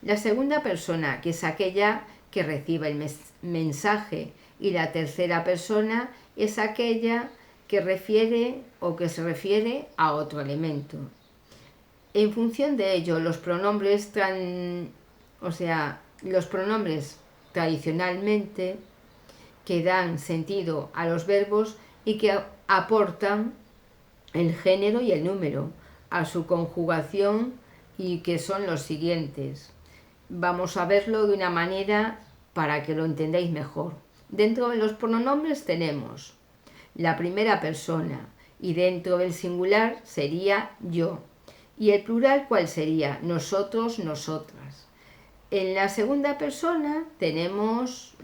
A: La segunda persona, que es aquella que recibe el mensaje. Y la tercera persona es aquella que refiere o que se refiere a otro elemento. En función de ello, los pronombres tradicionalmente que dan sentido a los verbos y que aportan el género y el número a su conjugación, y que son los siguientes. Vamos a verlo de una manera para que lo entendáis mejor. Dentro de los pronombres tenemos la primera persona, y dentro del singular sería yo. ¿Y el plural cuál sería? Nosotros, nosotras. En la segunda persona tenemos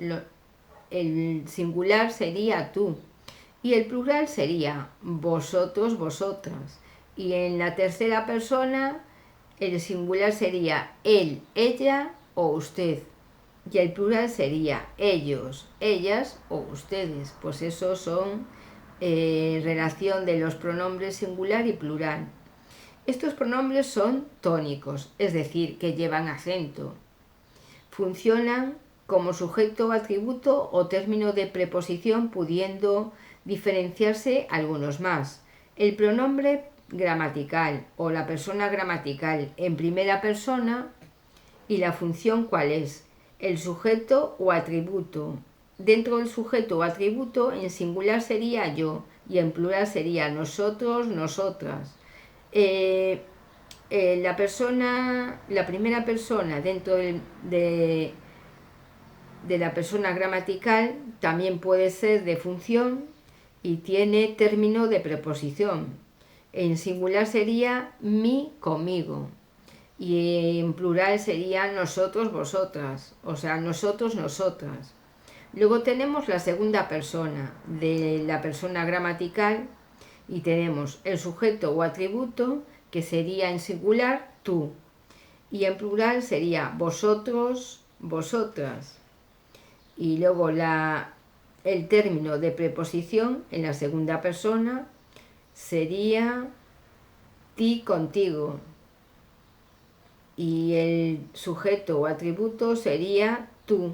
A: el singular sería tú, y el plural sería vosotros, vosotras. Y en la tercera persona el singular sería él, ella o usted. Y el plural sería ellos, ellas o ustedes. Pues eso son relación de los pronombres singular y plural. Estos pronombres son tónicos, es decir, que llevan acento. Funcionan como sujeto, atributo o término de preposición, pudiendo diferenciarse algunos más. El pronombre gramatical o la persona gramatical en primera persona, y la función ¿cuál es? El sujeto o atributo. Dentro del sujeto o atributo, en singular sería yo y en plural sería nosotros, nosotras. La primera persona dentro de la persona gramatical también puede ser de función y tiene término de preposición. En singular sería mi, conmigo, y en plural sería nosotros, vosotras, o sea, nosotros, nosotras. Luego tenemos la segunda persona de la persona gramatical, y tenemos el sujeto o atributo, que sería en singular tú, y en plural sería vosotros, vosotras. Y luego el término de preposición en la segunda persona sería ti, contigo, y el sujeto o atributo sería tú.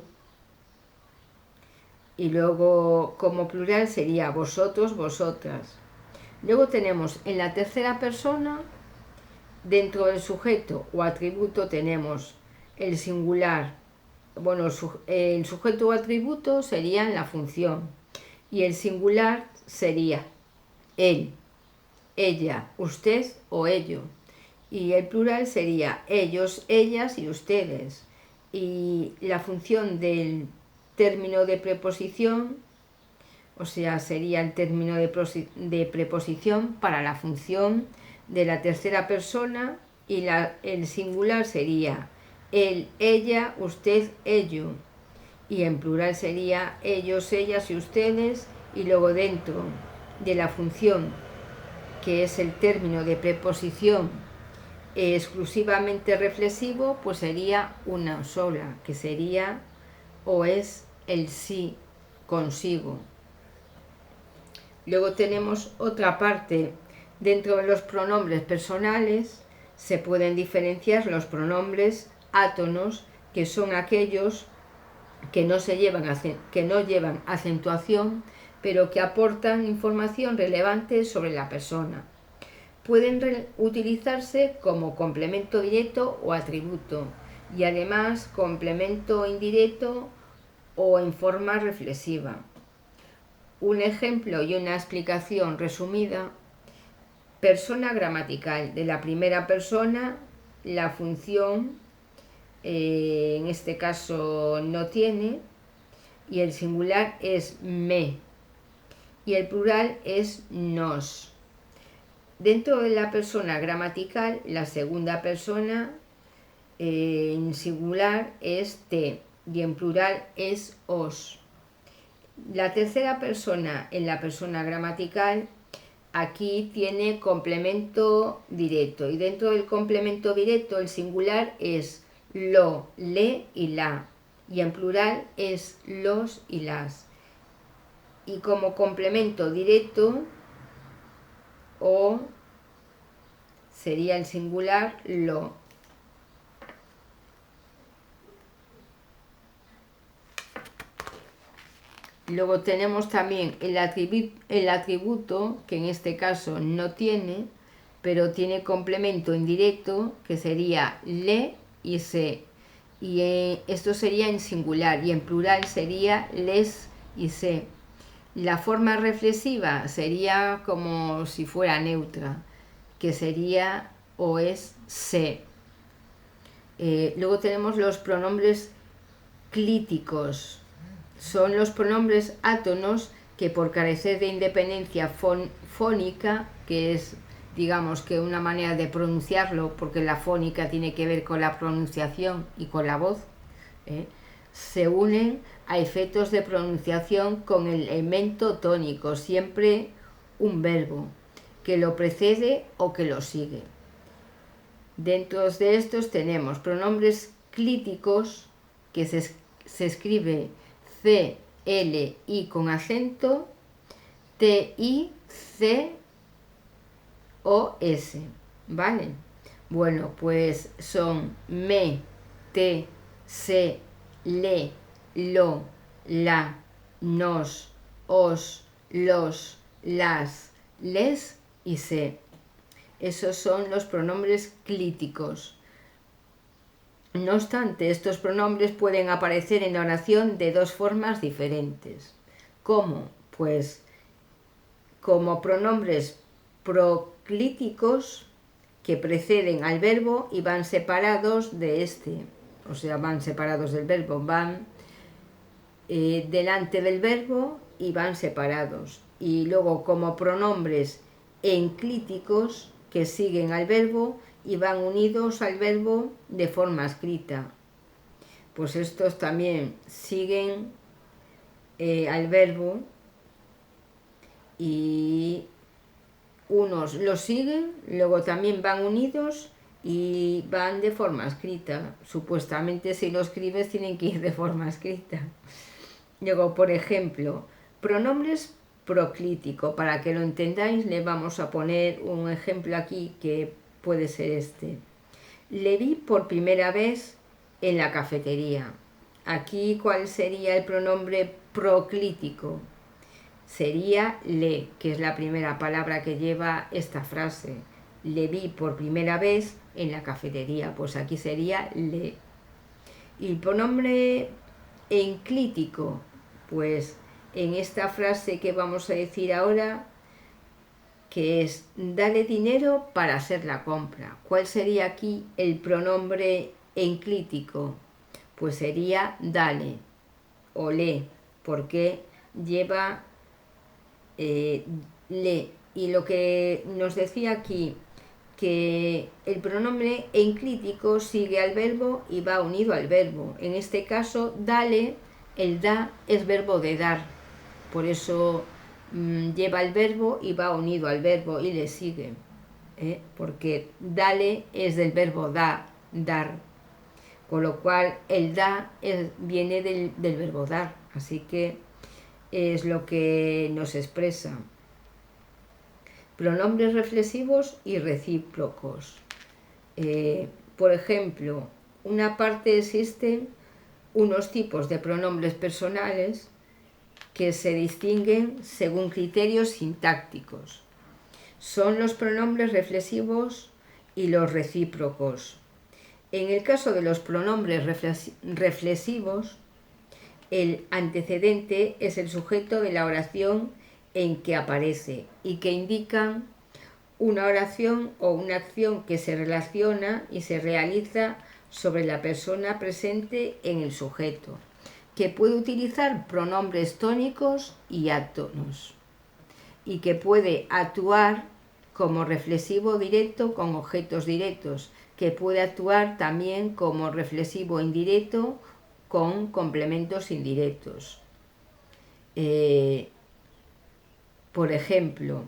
A: Y luego como plural sería vosotros, vosotras. Luego tenemos en la tercera persona, dentro del sujeto o atributo tenemos el singular. Bueno, el sujeto o atributo sería la función, y el singular sería él, ella, usted o ello. Y el plural sería ellos, ellas y ustedes. Y la función del término de preposición, o sea, sería el término de preposición para la función de la tercera persona y el singular sería él, ella, usted, ello. Y en plural sería ellos, ellas y ustedes. Y luego dentro de la función, que es el término de preposición exclusivamente reflexivo, pues sería una sola, que sería o es el sí, consigo. Luego tenemos otra parte. Dentro de los pronombres personales se pueden diferenciar los pronombres átonos, que son aquellos que no llevan acentuación, pero que aportan información relevante sobre la persona. Pueden utilizarse como complemento directo o atributo, y además complemento indirecto o en forma reflexiva. Un ejemplo y una explicación resumida. Persona gramatical. De la primera persona, la función, en este caso no tiene, y el singular es me, y el plural es nos. Dentro de la persona gramatical, la segunda persona en singular es te, y en plural es os. La tercera persona en la persona gramatical aquí tiene complemento directo, y dentro del complemento directo el singular es lo, le y la, y en plural es los y las. Y como complemento directo o sería el singular lo. Luego tenemos también el atributo, que en este caso no tiene, pero tiene complemento indirecto, que sería le y se. Y esto sería en singular, y en plural sería les y se. La forma reflexiva sería como si fuera neutra, que sería o es se. Luego tenemos los pronombres clíticos. Son los pronombres átonos que, por carecer de independencia fónica, que es, digamos, que una manera de pronunciarlo, porque la fónica tiene que ver con la pronunciación y con la voz, se unen a efectos de pronunciación con el elemento tónico, siempre un verbo que lo precede o que lo sigue. Dentro de estos tenemos pronombres clíticos, que se escribe C-L-I con acento, T-I-C-O-S, ¿vale? Bueno, pues son me, te, se, le, lo, la, nos, os, los, las, les y se. Esos son los pronombres clíticos. No obstante, estos pronombres pueden aparecer en la oración de dos formas diferentes. ¿Cómo? Pues como pronombres proclíticos, que preceden al verbo y van separados de este. O sea, van separados del verbo, van delante del verbo y van separados. Y luego como pronombres enclíticos, que siguen al verbo y van unidos al verbo de forma escrita. Pues estos también siguen al verbo, y unos los siguen, luego también van unidos y van de forma escrita. Supuestamente, si lo escribes, tienen que ir de forma escrita. Luego, por ejemplo, pronombres proclítico. Para que lo entendáis, le vamos a poner un ejemplo aquí, que puede ser este. Le vi por primera vez en la cafetería. Aquí, ¿cuál sería el pronombre proclítico? Sería le, que es la primera palabra que lleva esta frase. Le vi por primera vez en la cafetería. Pues aquí sería le. Y el pronombre enclítico, pues en esta frase que vamos a decir ahora, que es dale dinero para hacer la compra. ¿Cuál sería aquí el pronombre enclítico? Pues sería dale o le, porque lleva le. Y lo que nos decía aquí, que el pronombre enclítico sigue al verbo y va unido al verbo. En este caso, dale, el da es verbo de dar, por eso lleva el verbo y va unido al verbo y le sigue, porque dale es del verbo da, dar, con lo cual el da viene del verbo dar, así que es lo que nos expresa. Pronombres reflexivos y recíprocos. Por ejemplo, una parte existen unos tipos de pronombres personales que se distinguen según criterios sintácticos. Son los pronombres reflexivos y los recíprocos. En el caso de los pronombres reflexivos, el antecedente es el sujeto de la oración en que aparece y que indican una oración o una acción que se relaciona y se realiza sobre la persona presente en el sujeto, que puede utilizar pronombres tónicos y átonos y que puede actuar como reflexivo directo con objetos directos, que puede actuar también como reflexivo indirecto con complementos indirectos. Por ejemplo,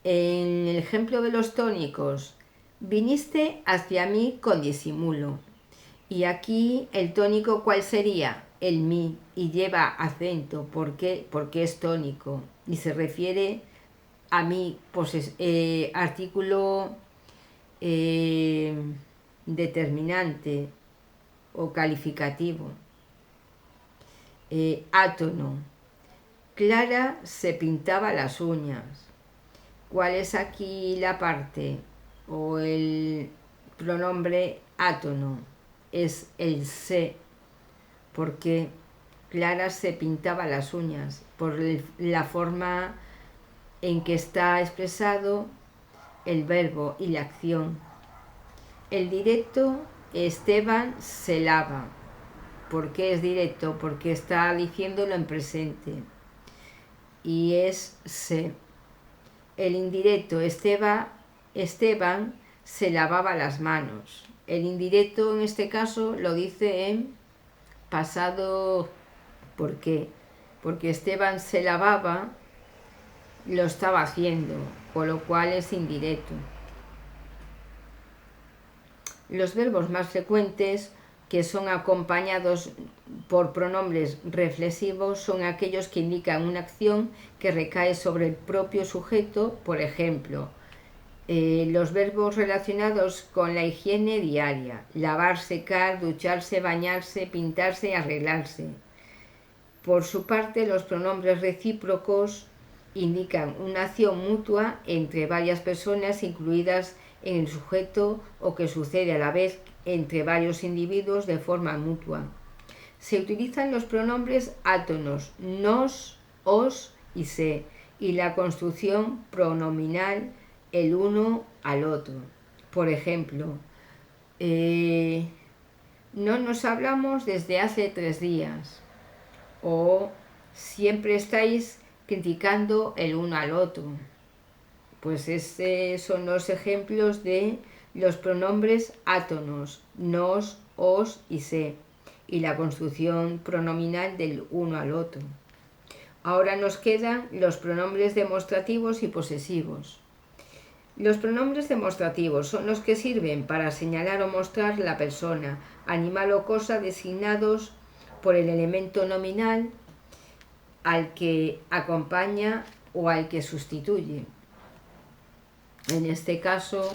A: en el ejemplo de los tónicos, viniste hacia mí con disimulo. Y aquí el tónico, ¿cuál sería? El mi, y lleva acento. ¿Por qué? Porque es tónico y se refiere a mí, artículo determinante o calificativo. Átono. Clara se pintaba las uñas. ¿Cuál es aquí la parte o el pronombre átono? Es el se, porque Clara se pintaba las uñas, por la forma en que está expresado el verbo y la acción. El directo, Esteban se lava. ¿Por qué es directo? Porque está diciéndolo en presente. Y es se. El indirecto, Esteban se lavaba las manos. El indirecto en este caso lo dice en pasado. ¿Por qué? Porque Esteban se lavaba, lo estaba haciendo, con lo cual es indirecto. Los verbos más frecuentes que son acompañados por pronombres reflexivos son aquellos que indican una acción que recae sobre el propio sujeto. Por ejemplo, los verbos relacionados con la higiene diaria: lavar, secar, ducharse, bañarse, pintarse y arreglarse. Por su parte, los pronombres recíprocos indican una acción mutua entre varias personas incluidas en el sujeto o que sucede a la vez entre varios individuos de forma mutua. Se utilizan los pronombres átonos, nos, os y se, y la construcción pronominal el uno al otro. Por ejemplo, no nos hablamos desde hace 3 días, o siempre estáis criticando el uno al otro. Pues estos son los ejemplos de los pronombres átonos, nos, os y se, y la construcción pronominal del uno al otro. Ahora nos quedan los pronombres demostrativos y posesivos. Los pronombres demostrativos son los que sirven para señalar o mostrar la persona, animal o cosa designados por el elemento nominal al que acompaña o al que sustituye. En este caso,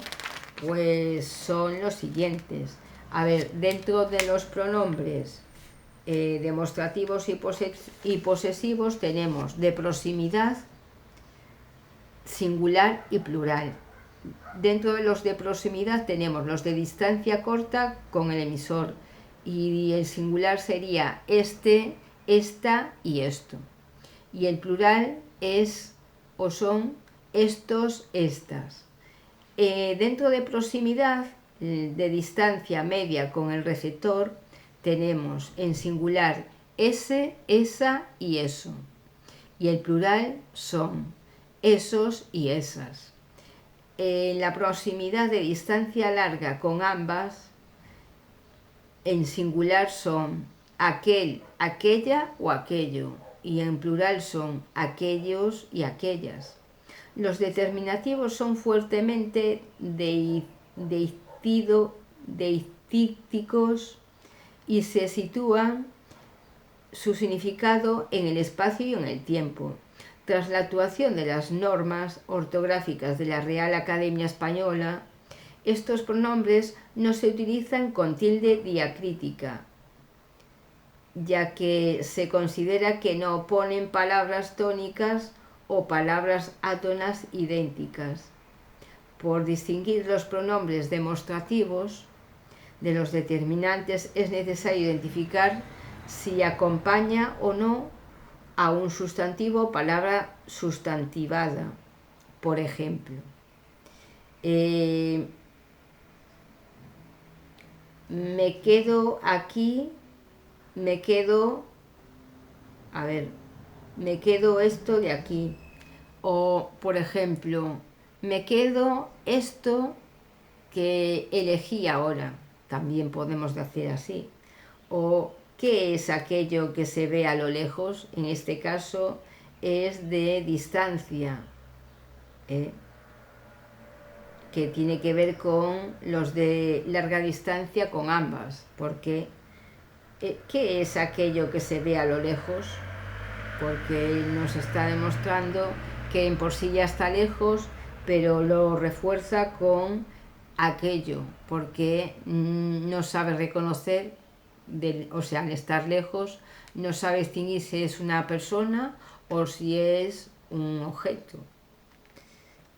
A: pues son los siguientes. A ver, dentro de los pronombres demostrativos y posesivos tenemos de proximidad, singular y plural. Dentro de los de proximidad tenemos los de distancia corta con el emisor, y el singular sería este, esta y esto. Y el plural es o son estos, estas. Dentro de proximidad, de distancia media con el receptor, tenemos en singular ese, esa y eso. Y el plural son esos y esas. En la proximidad de distancia larga con ambas, en singular son aquel, aquella o aquello, y en plural son aquellos y aquellas. Los determinativos son fuertemente deictíticos y se sitúan su significado en el espacio y en el tiempo. Tras la actuación de las normas ortográficas de la Real Academia Española, estos pronombres no se utilizan con tilde diacrítica, ya que se considera que no oponen palabras tónicas o palabras átonas idénticas. Por distinguir los pronombres demostrativos de los determinantes es necesario identificar si acompaña o no a un sustantivo o palabra sustantivada. Por ejemplo, me quedo aquí, me quedo esto de aquí. O, por ejemplo, me quedo esto que elegí ahora. También podemos decir así. O, ¿qué es aquello que se ve a lo lejos? En este caso es de distancia, que tiene que ver con los de larga distancia con ambas, porque ¿qué es aquello que se ve a lo lejos? Porque nos está demostrando que en por sí ya está lejos, pero lo refuerza con aquello, porque no sabe reconocer, al estar lejos, no sabe distinguir si es una persona o si es un objeto.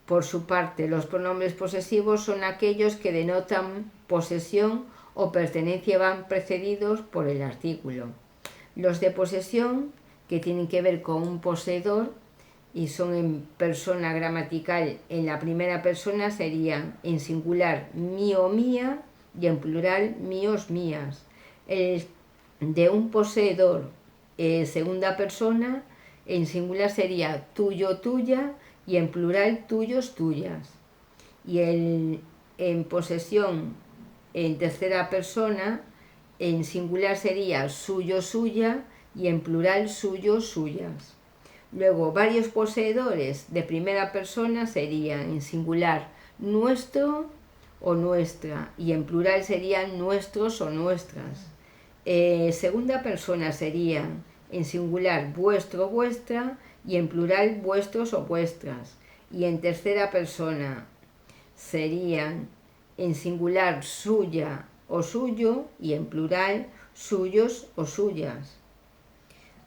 A: Por su parte, los pronombres posesivos son aquellos que denotan posesión o pertenencia, van precedidos por el artículo. Los de posesión, que tienen que ver con un poseedor y son en persona gramatical, en la primera persona serían en singular mío, mía, y en plural míos, mías. El de un poseedor, segunda persona, en singular sería tuyo, tuya, y en plural tuyos, tuyas. Y en posesión, en tercera persona, en singular sería suyo, suya, y en plural suyos, suyas. Luego, varios poseedores de primera persona serían en singular nuestro o nuestra, y en plural serían nuestros o nuestras. Segunda persona serían en singular vuestro, vuestra, y en plural vuestros o vuestras. Y en tercera persona serían en singular suya o suyo, y en plural suyos o suyas.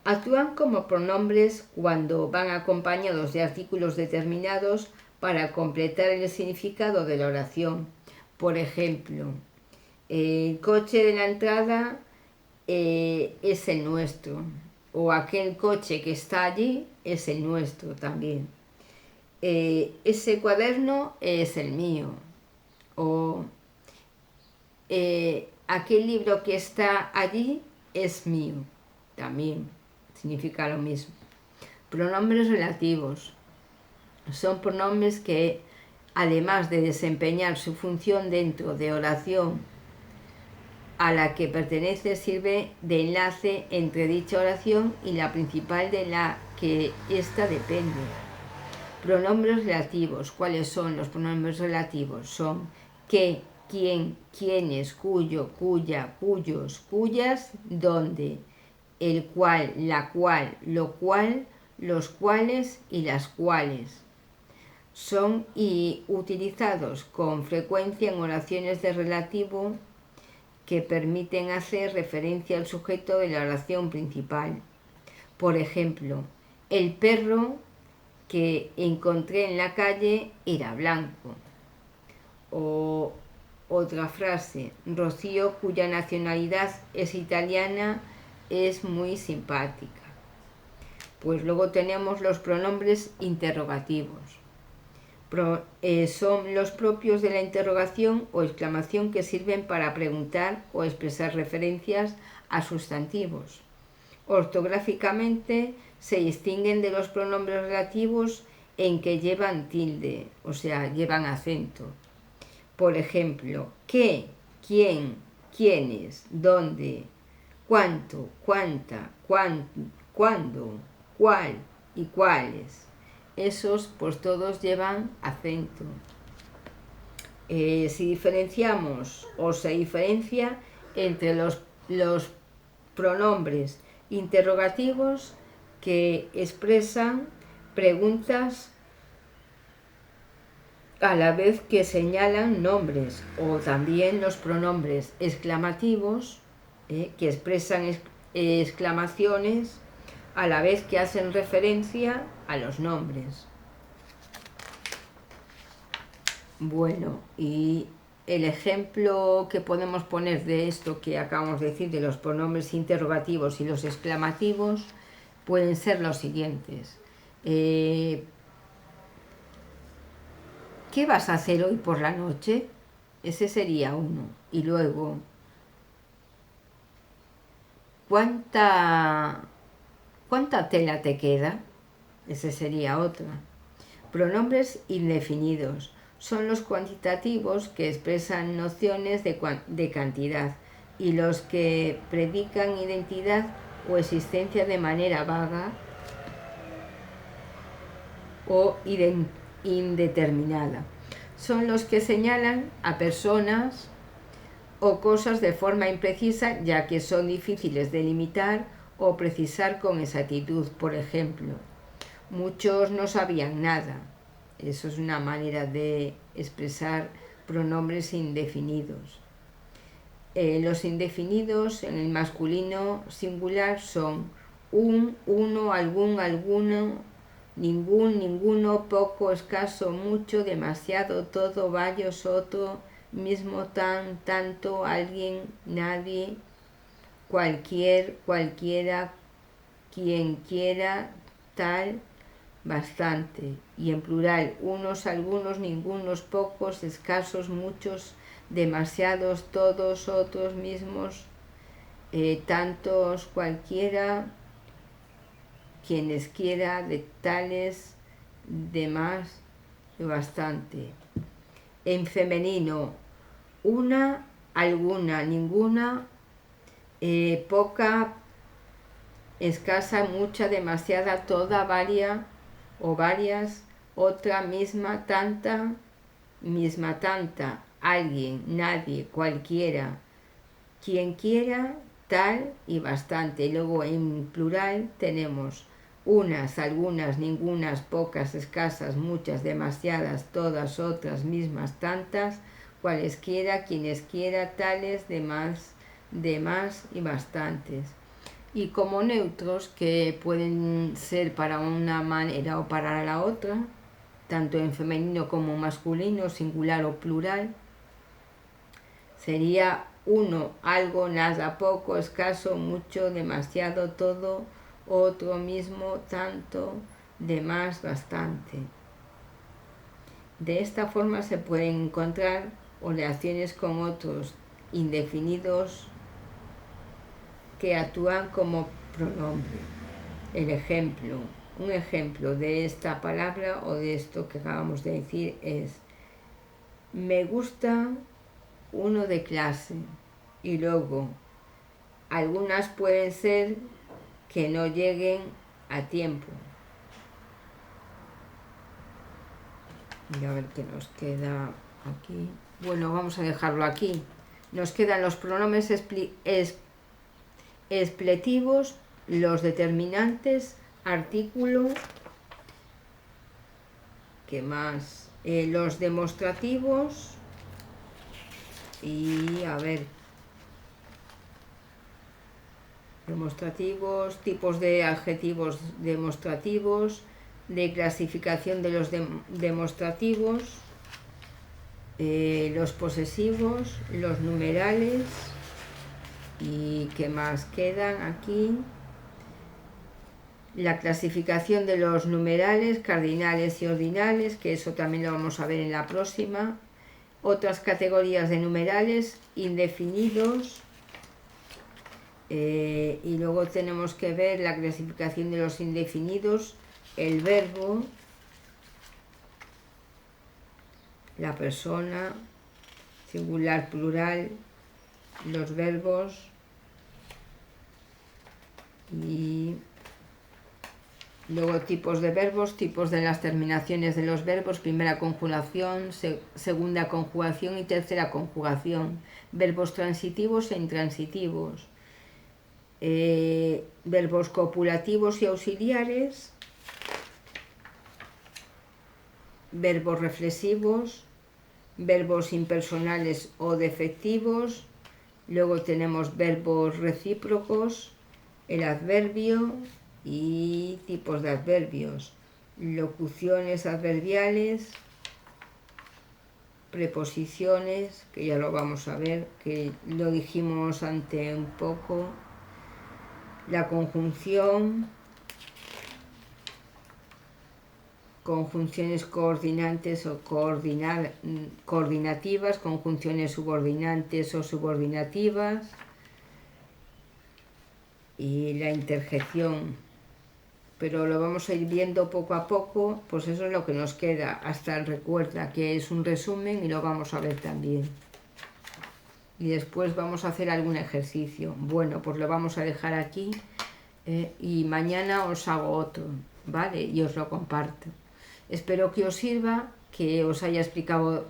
A: Actúan como pronombres cuando van acompañados de artículos determinados para completar el significado de la oración. Por ejemplo, el coche de la entrada es el nuestro, o aquel coche que está allí es el nuestro también. Ese cuaderno es el mío, o aquel libro que está allí es mío, también significa lo mismo. Pronombres relativos son pronombres que, además de desempeñar su función dentro de oración a la que pertenece, sirve de enlace entre dicha oración y la principal de la que ésta depende. Pronombres relativos. ¿Cuáles son los pronombres relativos? Son qué, quién, quiénes, cuyo, cuya, cuyos, cuyas, dónde, el cual, la cual, lo cual, los cuales y las cuales. Son utilizados con frecuencia en oraciones de relativo que permiten hacer referencia al sujeto de la oración principal. Por ejemplo, el perro que encontré en la calle era blanco. O otra frase, Rocío, cuya nacionalidad es italiana, es muy simpática. Pues luego tenemos los pronombres interrogativos. Son los propios de la interrogación o exclamación que sirven para preguntar o expresar referencias a sustantivos. Ortográficamente se distinguen de los pronombres relativos en que llevan tilde, o sea, llevan acento. Por ejemplo, qué, quién, quiénes, dónde, cuánto, cuánta, cuándo, cuál y cuáles. Esos pues todos llevan acento. Si diferenciamos o se diferencia entre los pronombres interrogativos que expresan preguntas a la vez que señalan nombres, o también los pronombres exclamativos que expresan exclamaciones a la vez que hacen referencia a los nombres. Bueno, y el ejemplo que podemos poner de esto que acabamos de decir, de los pronombres interrogativos y los exclamativos, pueden ser los siguientes. ¿Qué vas a hacer hoy por la noche? Ese sería uno. Y luego, ¿cuánta tela te queda? Ese sería otro. Pronombres indefinidos. Son los cuantitativos que expresan nociones de cantidad y los que predican identidad o existencia de manera vaga o indeterminada. Son los que señalan a personas o cosas de forma imprecisa, ya que son difíciles de limitar o precisar con exactitud. Por ejemplo, muchos no sabían nada. Eso es una manera de expresar pronombres indefinidos. Los indefinidos en el masculino singular son un, uno, algún, alguno, ningún, ninguno, poco, escaso, mucho, demasiado, todo, varios, otro, mismo, tan, tanto, alguien, nadie, cualquier, cualquiera, quien quiera, tal, bastante. Y en plural, unos, algunos, ningunos, pocos, escasos, muchos, demasiados, todos, otros, mismos, tantos, cualquiera, quienes quiera, de tales, demás, bastante. En femenino, una, alguna, ninguna, poca, escasa, mucha, demasiada, toda, varia o varias, otra, misma, tanta, alguien, nadie, cualquiera, quien quiera, tal y bastante. Y luego en plural tenemos unas, algunas, ningunas, pocas, escasas, muchas, demasiadas, todas, otras, mismas, tantas, cualesquiera, quienes quiera, tales, demás y bastantes. Y como neutros, que pueden ser para una manera o para la otra, tanto en femenino como masculino, singular o plural, sería uno, algo, nada, poco, escaso, mucho, demasiado, todo, otro, mismo, tanto, demás, bastante. De esta forma se pueden encontrar oraciones con otros indefinidos que actúan como pronombre. Un ejemplo de esta palabra o de esto que acabamos de decir es: me gusta uno de clase. Y luego, algunas pueden ser que no lleguen a tiempo. Y a ver qué nos queda aquí. Bueno, vamos a dejarlo aquí. Nos quedan los pronombres expletivos, los determinantes, artículo, ¿qué más? Los demostrativos y a ver, demostrativos, tipos de adjetivos demostrativos, de clasificación de los demostrativos, los posesivos, los numerales. ¿Y qué más quedan aquí? La clasificación de los numerales, cardinales y ordinales, que eso también lo vamos a ver en la próxima. Otras categorías de numerales, indefinidos. Y luego tenemos que ver la clasificación de los indefinidos, el verbo la persona, singular, plural, los verbos y luego tipos de verbos, tipos de las terminaciones de los verbos, primera conjugación, segunda conjugación y tercera conjugación, verbos transitivos e intransitivos, verbos copulativos y auxiliares, verbos reflexivos, verbos impersonales o defectivos, luego tenemos verbos recíprocos, el adverbio y tipos de adverbios, locuciones adverbiales, preposiciones, que ya lo vamos a ver, que lo dijimos ante un poco, la conjunción, conjunciones coordinantes o coordinativas, conjunciones subordinantes o subordinativas y la interjección. Pero lo vamos a ir viendo poco a poco, pues eso es lo que nos queda hasta el recuerda, que es un resumen y lo vamos a ver también. Y después vamos a hacer algún ejercicio. Bueno, pues lo vamos a dejar aquí y mañana os hago otro, ¿vale? Y os lo comparto. Espero que os sirva, que os haya explicado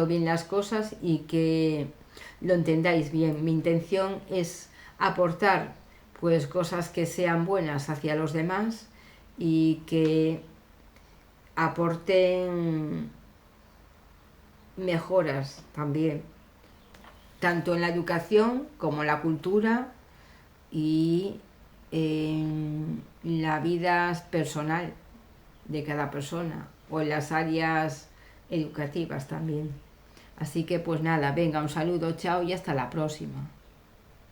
A: bien las cosas y que lo entendáis bien. Mi intención es aportar pues cosas que sean buenas hacia los demás y que aporten mejoras también, tanto en la educación como en la cultura y en la vida personal de cada persona o en las áreas educativas también. Así que pues nada, venga, un saludo, chao y hasta la próxima.